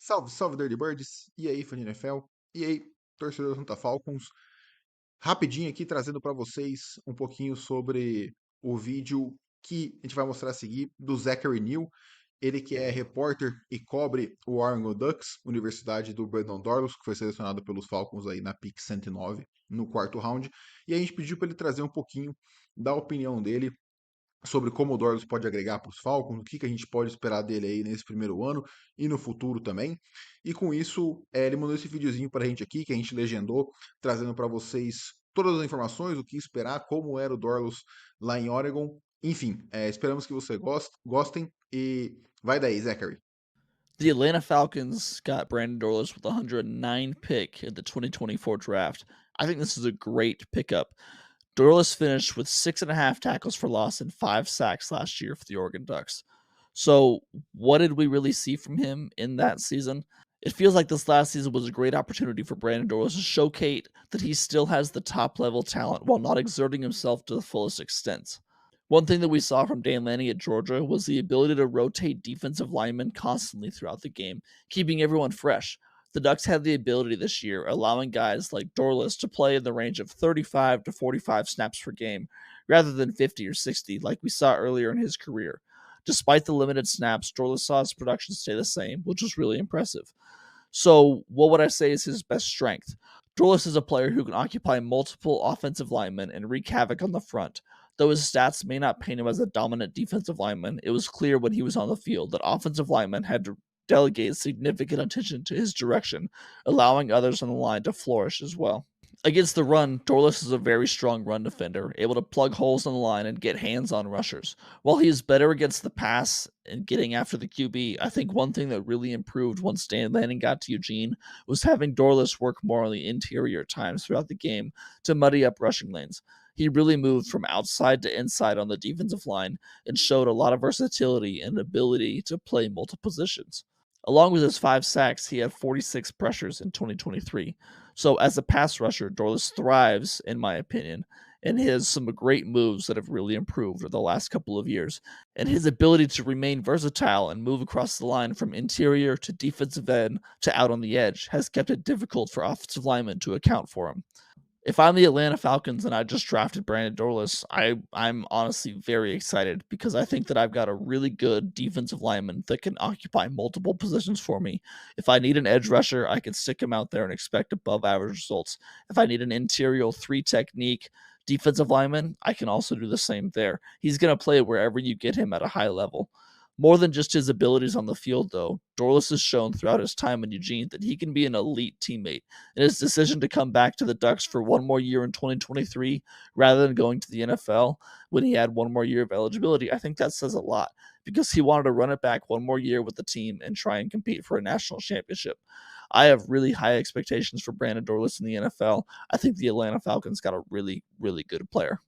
Salve, salve, Dirty Birds! E aí, fã de NFL? E aí, torcedor do Santa Falcons? Rapidinho aqui trazendo para vocês um pouquinho sobre o vídeo que a gente vai mostrar a seguir do Zachary Neel. Ele que é repórter e cobre o Oregon Ducks, universidade do Brandon Dorlus, que foi selecionado pelos Falcons aí na pick 109, no quarto round. E a gente pediu para ele trazer um pouquinho da opinião dele sobre como o Dorlus pode agregar para os Falcons, o que a gente pode esperar dele aí nesse primeiro ano e no futuro também. E com isso, ele mandou esse videozinho para a gente aqui, que a gente legendou, trazendo para vocês todas as informações, o que esperar, como era o Dorlus lá em Oregon. Enfim, esperamos que vocês gostem e vai daí, Zachary. The Atlanta Falcons got Brandon Dorlus with the 109 pick in the 2024 draft. I think this is a great pickup. Dorlus finished with 6.5 tackles for loss and 5 sacks last year for the Oregon Ducks. So, what did we really see from him in that season? It feels like this last season was a great opportunity for Brandon Dorlus to showcase that he still has the top level talent while not exerting himself to the fullest extent. One thing that we saw from Dan Lanning at Georgia was the ability to rotate defensive linemen constantly throughout the game, keeping everyone fresh. The Ducks had the ability this year, allowing guys like Dorlus to play in the range of 35 to 45 snaps per game, rather than 50 or 60 like we saw earlier in his career. Despite the limited snaps, Dorlus saw his production stay the same, which was really impressive. So, what would I say is his best strength? Dorlus is a player who can occupy multiple offensive linemen and wreak havoc on the front. Though his stats may not paint him as a dominant defensive lineman, it was clear when he was on the field that offensive linemen had to delegate significant attention to his direction, allowing others on the line to flourish as well. Against the run, Dorlus is a very strong run defender, able to plug holes on the line and get hands on rushers. While he is better against the pass and getting after the QB, I think one thing that really improved once Dan Lanning got to Eugene was having Dorlus work more on the interior times throughout the game to muddy up rushing lanes. He really moved from outside to inside on the defensive line and showed a lot of versatility and ability to play multiple positions. Along with his 5 sacks, he had 46 pressures in 2023. So, as a pass rusher, Dorlus thrives, in my opinion, and he has some great moves that have really improved over the last couple of years. And his ability to remain versatile and move across the line from interior to defensive end to out on the edge has kept it difficult for offensive linemen to account for him. If I'm the Atlanta Falcons and I just drafted Brandon Dorlus, I'm honestly very excited because I think that I've got a really good defensive lineman that can occupy multiple positions for me. If I need an edge rusher, I can stick him out there and expect above average results. If I need an interior 3 technique defensive lineman, I can also do the same there. He's going to play wherever you get him at a high level. More than just his abilities on the field, though, Dorlus has shown throughout his time in Eugene that he can be an elite teammate. And his decision to come back to the Ducks for one more year in 2023 rather than going to the NFL when he had one more year of eligibility, I think that says a lot because he wanted to run it back one more year with the team and try and compete for a national championship. I have really high expectations for Brandon Dorlus in the NFL. I think the Atlanta Falcons got a really, really good player.